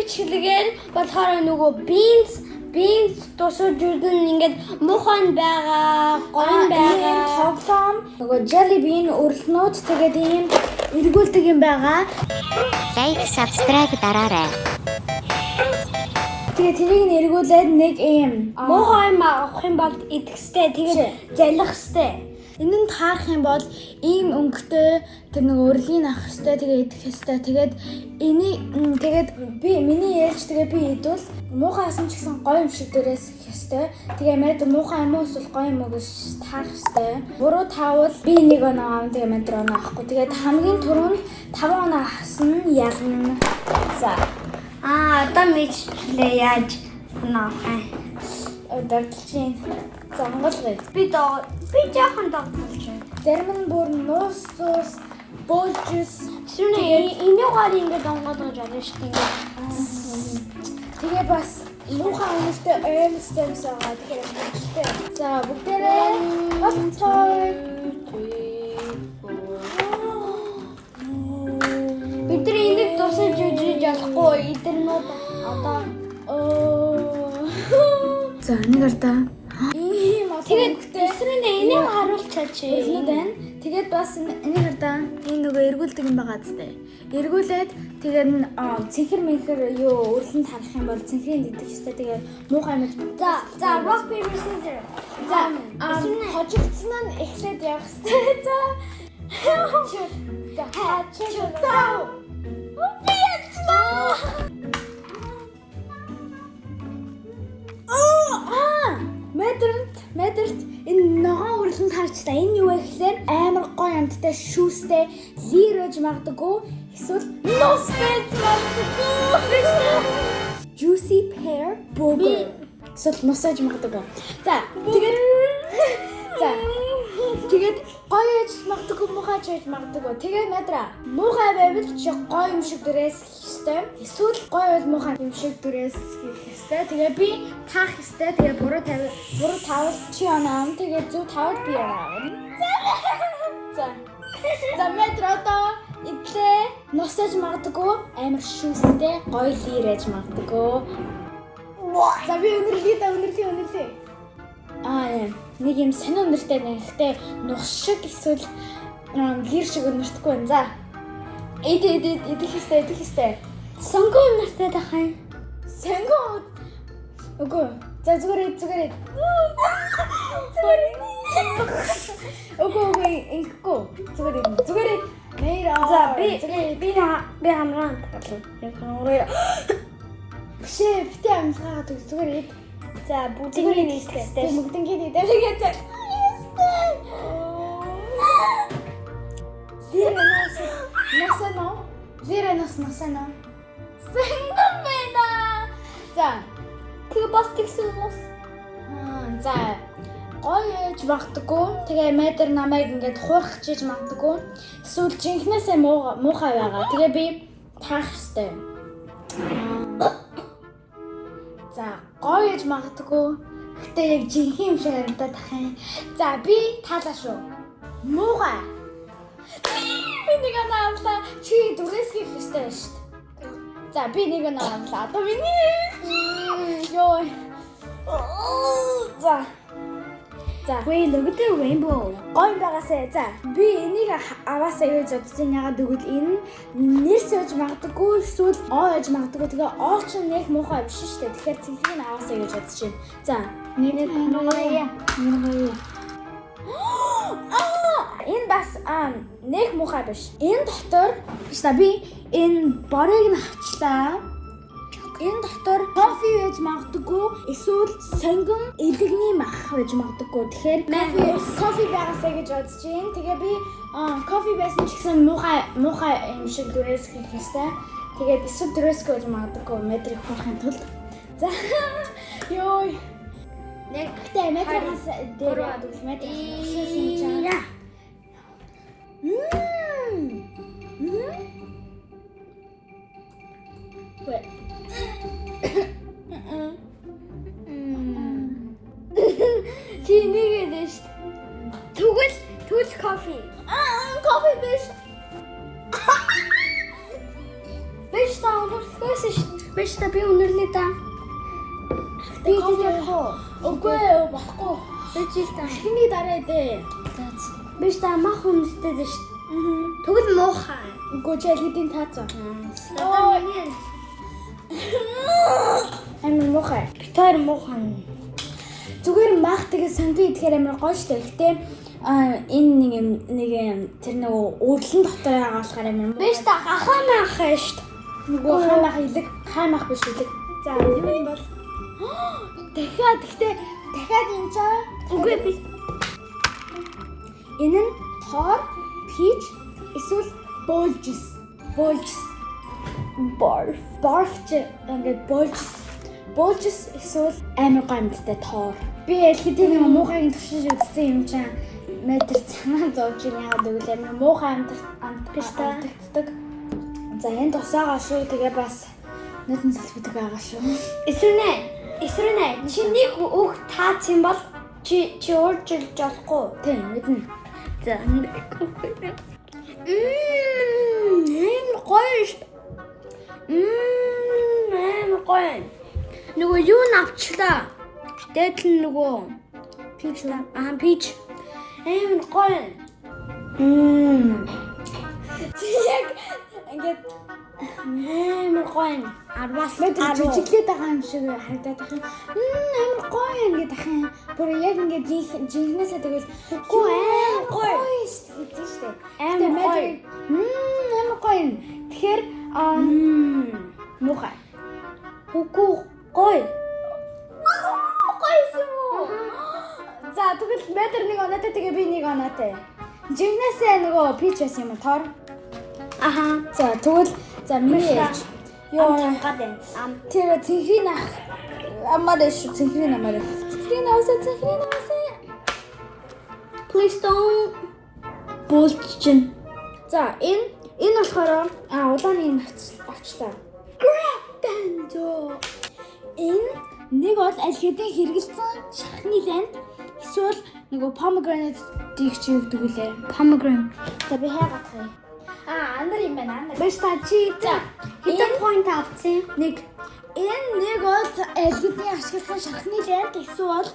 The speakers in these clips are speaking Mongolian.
мэдчилгээр болохоор нөгөө beans тусаж үзэн ингээд муухай байгаа, гоё байгаа. Тоглоом нөгөө jelly bean уралнууд тэгээд ийм эргүүлдэг юм байгаа. Like, subscribe дараарай. Тэгээд тэрийг нэргүүлээд нэг ийм Муухай авах юм бол идэхстэй, тэгээд залхихстэй. энэнд таарах юм бол ийм өнгөтэй тэр нэг урлагийг авах хэрэгтэй тэгээд идэх хэрэгтэй. Тэгээд энийг тэгээд би миний ярьж тэгээд би идвэл муухай асан ч гэсэн гоё юм шиг дээрээс хэрэгтэй. Тэгээ мэд муухай юм уу эсвэл гоё юм уу гэж таарах хэрэгтэй. Буруу таавал би нэг оноо аав тэгээд мэд оноо авахгүй. Тэгээд хамгийн түрүүнд 5 оноо авсан нь ялна. За Одоо мэдчлээ яаж наахай. дардалчин. За монголгой. Би жоохон догтлж байна. Зарим нь бүр нуус боожс Сүүний энэгээр ингээд онгоолгож байна шүү дээ. тэгээ бас муухай өнөртэй аймстай байгаа. Тэгэхээр мэдтэй. За бүгдээрээ болцоо. Бид энийг тусаж үжиж болохгүй. Эднүүд одоо За нэг ардаа. Ийм тэгээд эсрэг энийг харуулчаач. Үлнүүд байна. Тэгээд бас нэг ардаа энэ нөгөө эргүүлдэг юм байгаа зү. Эргүүлээд тэгээд цэнхэр мэнхэр юу өрлөнд харах юм бол цэнхрийн идэх ёстой. Тэгээд муухай мэд. За rock paper scissors. За хожигдсан нь эхлээд явах хэрэгтэй. За. За хачаа. Би яцлаа. Мэдэрт энэ ногоон үрлэнд харчлаа. Энэ юу вэ гэхээр амар гоё амттай шүүстэй лир байж магадгүй. Эсвэл нос байж магадгүй. Juicy pear burger. Эсвэл носож магадгүй. За тэгээд гоё яж магадгүй муухай ч яж магадгүй. Тэгээ надра муухай байвал чи гоё юм шиг дээрээс хэвчтэй. Эсвэл гоё бол муухай юм шиг дээрээс хэвчтэй. Тэгээ би таах хэвчтэй. Тэгээ буруу тавал чи оноо. Тэгээ зөв тавал би оноо. За надра одоо идлээ носож магадгүй амар шүүстэй гоё лир яж магадгүй. За би өнөрлөө. Нэг юм сонир өнөртэй нэгтэй нус шиг эсвэл лир шиг өнөртгүй байна. За. Идэх хэвээр. Сонгоо нартай дахай. Сонгоо. Үгүй. За зүгээр. Үгүй инхгүй. Зүгээр. Нэр За би хамраа таглав. Яг шээ бити амсгаад зүгээр. За бүгдийн нэгтэй. Бүгдийн гэдэг зал. Лира насана. Сэнгэн байна. За тэгээ бас тэгсэн мус. За гоё ээж магадгүй. Тэгээ мэдэр намайг ингээд хуурах чиж магадгүй. Эсвэл жинхнээсээ муухай байгаа. Тэгээ би таах хэвээр. За гоё ээж магадгүй. Гэтэ яг жинхэнэ юм шиг харагдаад тахын. За би таалаа шүү. Муухай. Би нэг анаа чи дүрээс хийх ёстой шүү дээ. За би нэг анаа одоо миний. Йой. За. Wait, look at the rainbow. Гоё байгаасаа. За би энийг аваасаа гэж бодож байна. Ягаад гэвэл энэ нэр сууж магадгүй эсвэл оо яж магадгүй. Тэгээ оо ч нэг муухай биш шүү дээ. Тэгэхээр цэнхрийг аваасаа гэж бодож байна. За Нэг хоёр. Энэ бас нэг муухай биш. Энэ дотор би энэ борыг нь авчлаа. Энэ дотор кофе байж магадгүй эсвэл сонгон элэгний мах байж магадгүй. Тэгэхээр кофе байгаасаа гэж бодож байна. Тэгээ би кофе байсан ч гэсэн муухай юм шиг дөрөөс хийх ёстой. Тэгээд эсвэл дөрөөсгөө байж магадгүй мэдрэх хуурахын тулд. За ёо. Нэг гэхдээ мэдрээс дээр адгүй мэдрээс Чи нэг л шүү. Тэгвэл кофе. Кофе биш. Биш таа, өөрөө шүү. Биш та би өнөрлөө та. Би тийх уу? Үгүй болохгүй. Бижил та. Эхний дараа дээ. Биш та мах хүнстэй дээ шүү. Тэгвэл муухай. Үгүй чи алгидийн таацаа. Оо яа. Амар муухай. Битээр муухай. Зүгээр мах тэгээ санги идэхээр амар гоё штэ. Гэтэ энэ нэг тэр нэг өөрлөн дотор байгаа болохоор амар муухай. Биш та гахаа мах шүү. Нөгөө хаймах илэг, хаймах биш илэг. За юу юм бол? Дахиад энэ чаа. Үгүй би. Энэ нь тоор, пич, эсвэл болжс. Барф ч ингээд болжс эсвэл амар гомдтой тоор. Би ялхидээ нэг муухайг туршиж үзсэн юм чаа. Метр цагаан зовж яагаад гэвэл амар муухай амтдаг. За энэ тусаагаа шүү. Тэгээ бас нүдэн салбидаг байгаа шүү. Эсрэнэ. Чи нэг үг таац юм бол чи өөрчилж болохгүй. Тийм мэднэ. За. Гоё шүү. Гоё. Нөгөө юу навчлаа? Дээдл нөгөө пич та. Пич. Гоё. Чи яг ингээд Гоё. Арвас жижиглээд байгаа юм шиг харагдаад байх юм. Амар гоё ингээд ах юм. Бүр яг ингээд жинхнээсээ тэгэл гоё шүү дээ. Амар гоё. Амар гоё. Тэгэхээр муухай. Үгүй гоё. Гойсон уу? За тэгвэл метр нэг оноотой тэгээ би нэг оноотой. Жинхнээсээ нөгөө пич байсан юм тоор. За тэгвэл за миний ээж Юу гадаа. тэр цэнхрийн ах амар шүү цэнхрийн амар. Цэнхрийн авсаа. Please don't bullshit. За энэ болохоор улааны авчлаа. Grab bando. Энэ нэг бол аль хэдийн хэрэгэлсэн шахны ланд эсвэл нөгөө pomegranate дийх чи өгдөг үлээ. Pomegranate. За би хайгаад хай. Андар юм байна. Биш та чи хэдэн point авсан? Нэг энэ нэг бол аль хэдийн ашигласан шахны ланд эсвэл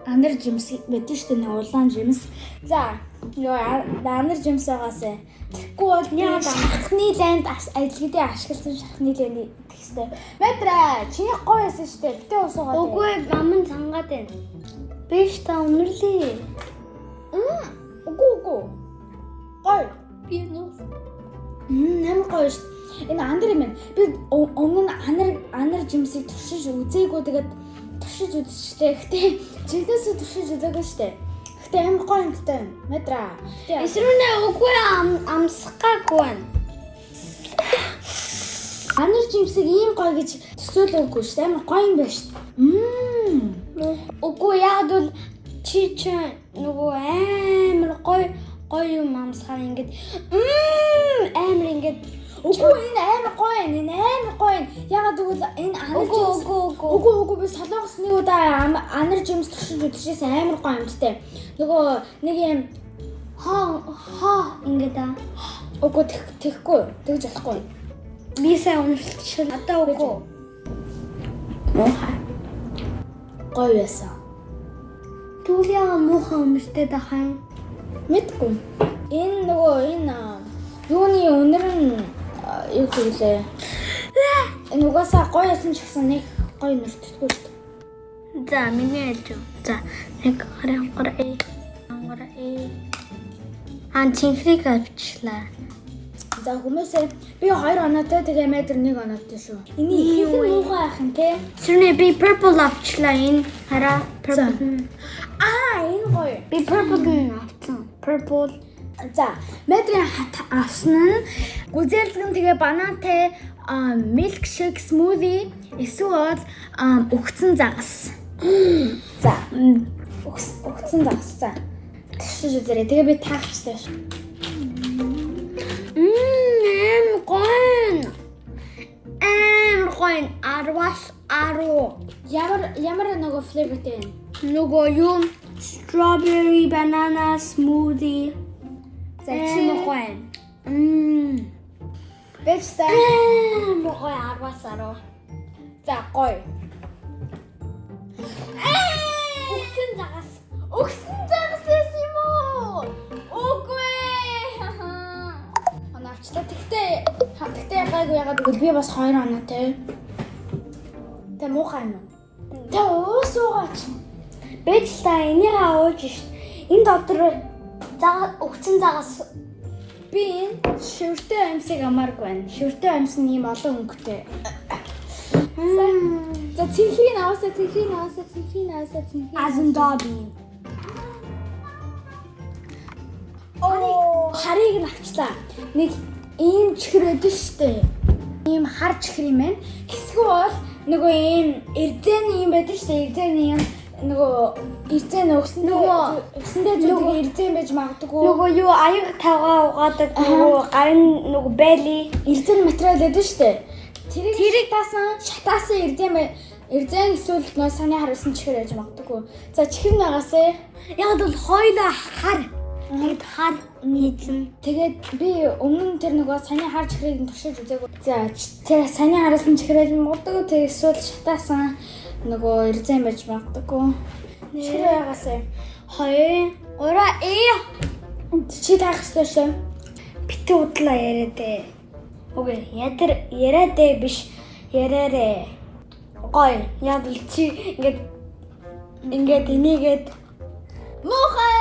анар жимс гэдэг шүү дээ. Нэг улаан жимс. За нөгөө анар жимс байгаасаа. Тэгэхгүй бол нэг шахны ланд аль хэдийн ашигласан шахны ланд гэхтэй. Метра чиний гоё байсан шүү дээ. Битээ усуугаад. Үгүй аман цангаад байна. Биш та өнөрлөө. Үгүй. Гоё. Би нөө. Амар гоё шүү. Энэ андар юм байна. Би өмнө нь анар жимсийг туршиж үзээгүй тэгээд туршиж үзчихлээ. Гэхдээ жинхэнэсээ туршиж үзээгүй шүү дээ. Гэхдээ амар гоё юмтай байна. Метра. Эсрүүнээ үгүй амсгаагүй байна. Анар жимсийг ийм гоё гэж төсөөлөөгүй шүү дээ. Амар гоё юм байна шүү. Үгүй яг бол чи нөгөө амар гоё юм амсгаар ингээд амар ингээд үгүй энэ амар гоё юм. Ягаад гэвэл энэ анар жимс үгүй би солонгос нэг удаа анар жимс туршиж үзчихсэн амар гоё юмтай. Нөгөө нэг юм ингээд үгүй тэхгүй тэгж болохгүй. би сая уншиж одоо үгүй. Муухай. Гоё байсан. Тэгвэл яа муухай өмөртэй дахаа. Мэдгүй. Энэ юуны өнөр нь юу гэвэл энэ угаасаа гоё ясан ч гэсэн нэг гоё нөртдөггүй шүү дээ. За миний ээлж. За нэг гараа. Цэнхрийг авчлаа. За хүмүүсээ би 2 оноотой тэгээ метр 1 оноотой шүү. Эний их муухай ах юм те. Сэрнэ би purple авчлаа энэ хараа purple. Энэ гоё. Би purple авсан. Purple. За метрийн авсан нь гүзээлзгэн тэгээ банантай milkshake smoothie эсвэл өгцөн загас. За өгцөн загас за. Тэгшиж үзээрэй. Тэгээ би таагчтай шүү. Гоё. Арвас ару. Ямар нөгөө flavorтэй вэ? Нөгөө юу strawberry banana smoothie. За чимээ гоё. Бэж та. Мохой 10-аас 10. За гоё. Өгсөн загас. Өгсөн загас байсан юм уу? Үгүй. Анаарчлаа. Тэгтээ гайгүй ягаад гэвэл би бас 2 оноотой. Тэ муухай юм. Тэ уусуугаач. Бэж та энийг авууж шít. Энэ дотор загас өгсөн загас. Би энэ шивэртэй амьсыг амааргүй байна. Шивэртэй амьс нь ийм олон өнгөтэй. За цэнхрийг аваасаа. Азандаби. Харыг нь авчлаа. Нэг ийм чихэр өдөн штэ. Ийм хар чихэр юм байна. Эсвэл нөгөө ийм эрдэнэ юм байдаг штэ. Эрдэнэ юм нөгөө эрдэнэ өгсөндөө зүгээр эрдэнэ байж магадгүй. Нөгөө юу аяг тавгаа угаадаг нөгөө гарын нөгөө байли Эрдэнэ материал байдаг штэ. Тэрийг таасан шатаасан эрдэнэ эсвэл нөө саний харуулсан чихэр байж магадгүй. За чихэр нагаасаа. яг бол хоёлоо хар. Тэгэд хар нийцэн. Тэгээд би өмнө нь тэр нөгөө саний хар чихрийг нь туршиж үзээгүй. За тэр саний харуулсан чихрээр нь моддог. Тэгээд эсвэл шатаасан нөгөө эрдэнэ байж магадгүй. Чихэр ягаасаа. Хоёр. Ора Чи таах ёстой шүү. битүү удлаа яриадэ. Окей, яриадэ биш. Яриарэ. Гой. Яг л чи ингээд энийгээд Муухай.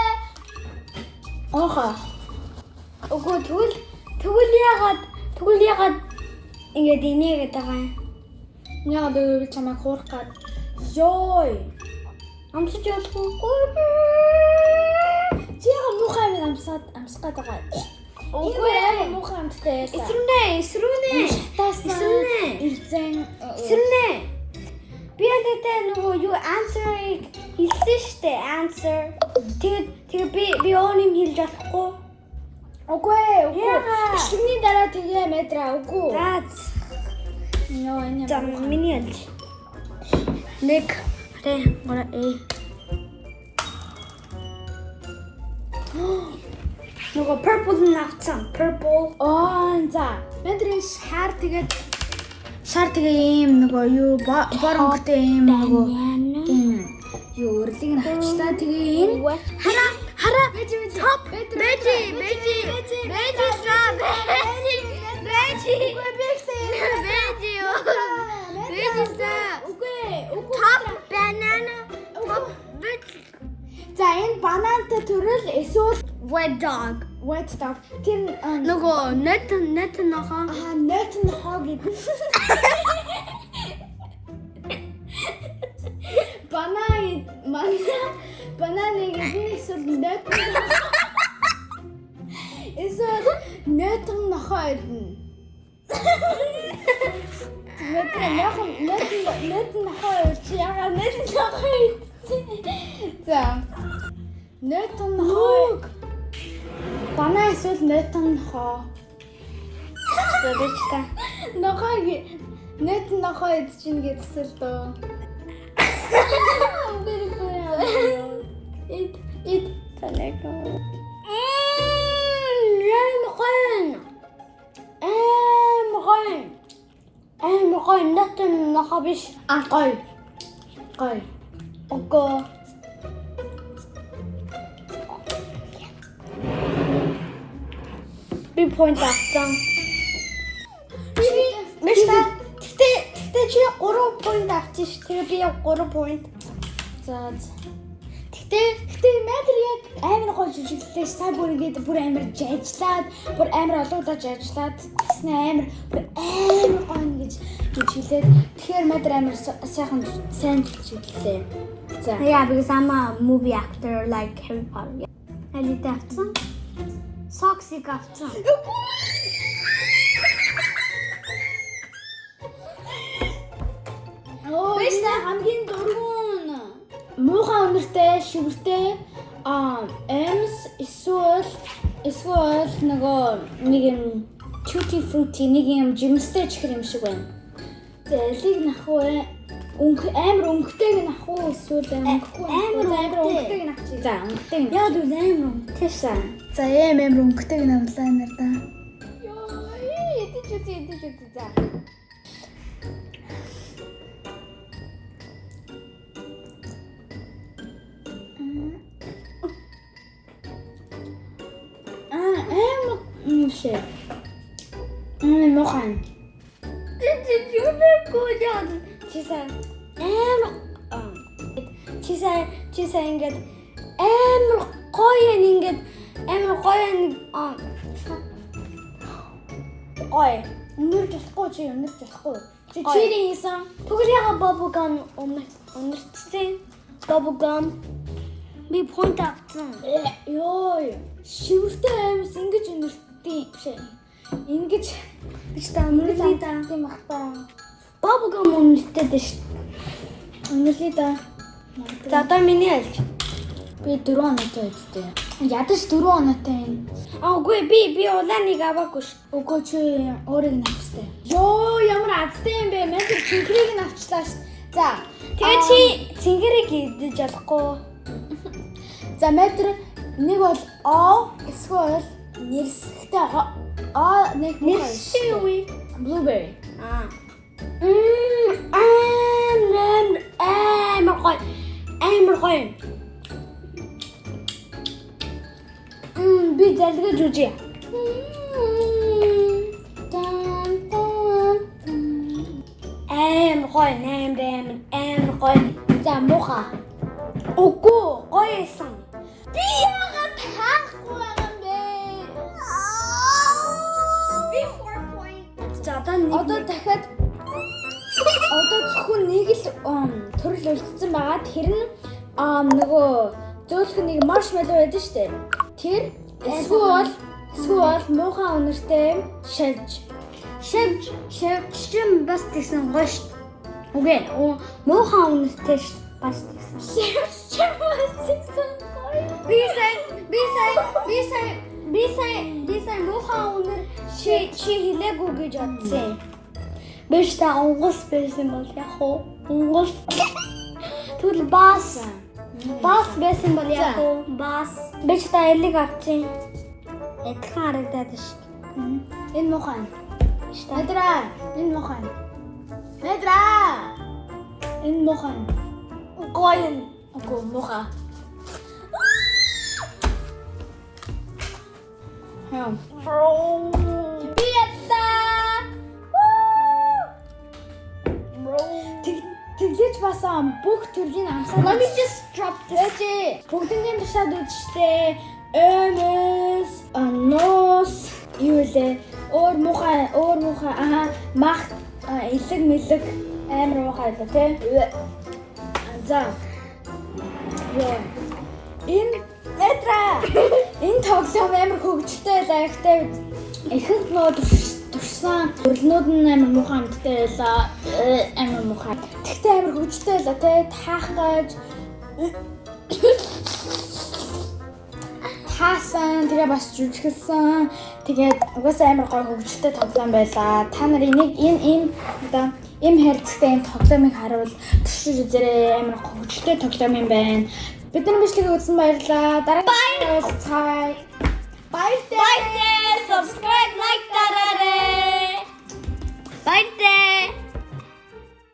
Ооха. өгөө тэгвэл ягаад ингээд энийгээд байгаа юм. Яагаад би чамайг хуурах гад. Йой. Амсаж болохгүй. Чи яагаад муухай амиг амсах гад байгаа. Энэ муухай амттай байлаа. Эсрүүнэ. Шатаасан. Эрдэнэ. Эсрүүнэ. Би ядаа нөгөө юу answer-ыг хэлсэн штэ answer. Тэгээд би өөнийг хэлж болохгүй. Үгүй. Яагаад? Бичлэгний дараа тэгээ метра үгүй. Йоо энэ За миний яд. Нэг гора нөгөө purple навцсан. Purple. За. Метрийн шар тэгээ ийм нөгөө юу бор өнгөтэй ийм нөгөө ийм юу өрлийг нь авчлаа. Тэгээ энэ хараа топ За энэ банантай төрөл эсвэл Wet dog. Тэр Нөгөө net нохоо. net нохоо гэдэг. Бананы гэдэг эсвэл net. Эсвэл net нохоо гэдэг. Net нохоо чи яга net нохоо. За. Net нохоо. Банаа эсвэл net нохоо. Зөвчтэй. Нохоо net нохоо идчихнэ гэдсэл дөө. Эд Талэко. Мохой натэн нохоо биш. Гой. Ого. Би point авсан. Мишта. Тэгтээ чи 3 point авчих ш. Тэгээ би 3 point. За. Тэгтээ метр яг амар гоё жүжиглээ. Сая бүр ингээд бүр амар жажлаад, бүр амар олоодаа жажлаад, тэснэ амар гоё ингэж жүжиглээд. Тэгэхээр метр амар сайн жүжиглээ. За. Yeah, because I'm a movie actor like Harry Potter. Алитай авсан. Соксик авсан. Бэста хамгийн дөрвөн муухай өнөртэй, шивэртэй эмс эсвэл нөгөө нэг юм tutti frutti нэг юм жимстэй чихэр юм шиг байна. За элийг нах уу амар өнгөтэйг нах уу эсвэл амар өнгөтэйг нах чи. За өнгөтэйг. Яа дүү амар Тэшээ. За амар өнгөтэйг навлаа нэр да. Йоо, эдэж За. Шээ. Мохан. Чисэн ингээд амар гоё ингээд амар гоё Ой. Өнөр болохгүй чи өнөр болохгүй. Чи чирийн хийсэн. Тэгвэл яга bubblegum унартсан. Bubblegum би point авсан. Ёо. Шивэртэй аймс ингэж өнөртдیں۔ Биш ээ. Ингэж Биш та өнөрлий да. тийм ах та. Bubblegum унартдаг шүү. Өнөрлий да. За одоо миний альч. Би 4 оноотой байдтэй. Ядаж 4 оноотой. Үгүй би улааныг аваагүй шүү. Үгүй чи өөрийг нь авчихсан. Ёо, ямар азтай юм бэ? Мен тэр цэнхрийг нь авчлаа шүү. За, Тэгээ чи цэнгэрийг идэж болохгүй. за метр нэг бол о эсвэл нэрсэгтэй о нэг Нэрсээ үе. blueberry. Амар гоё. Би залгаж үжи. Амар гоё. За муха. Үгүй гоёсэн. Би яагаад таахгүй байгаа юм бэ? Би 4 point. За Одоо дахиад зөвхөн нэг л төрөл үлдсэн байгаа. Тэр нь нөгөө зөөлх нэг маршмеллоу байдаг шүү дээ. Тэр эсвэл муухай өнөртэй Шивж бас тийсэн гоё шүү. Үгүй муухай үнэтэй шүү. Бас тийсэн. шивж бас гэсэн гоё. Би сайн муухай үнэр чи хэлээгүй гэж бодсон. Биш та онгоц байсан бол яг уу онгоц. Тэгвэл бас байсан бол яг уу бас. Биш та элиг авчин. Эдхэн харагдаад шүү. Энэ муухай. Мэдра. Энэ муухай. Мэдра. Энэ муухай. Гоё. Окей, муухай. Хм. Пицца. Тэглэж бас бүх төрлийн амсаа. Let me just drop this. Бүгднгийн тушаад үзчихтэй. Эмэс, нос, юу лээ? Өөр муухай, мах, элэг мэлэг амар муухай л тий. За. Яа. Энэ энэ тоглоом амар хөвгөлтэй байлаа ихтэй. Ихэнх нөө туршсан өрлнүүд нь амар муухай амттай байлаа. Амар муухай. Тэгтээ амар хөвгөлтэй байлаа тий. Таах гэж таасан, тэгээ бас жүжиглсэн. Тэгээд угаасаа амар гоё хөвгөлтэй тоглоом байлаа. Та нар энэ одоо им хайрцагтай энэ тоглоомыг харуул туршиж үзээрэй. Амар хөвгөлтэй тоглоом юм байна. Бидний бичлэгийг үзсэн баярлалаа. Дараагийн уулзцай. Bye. Subscribe, like, darare. Bye.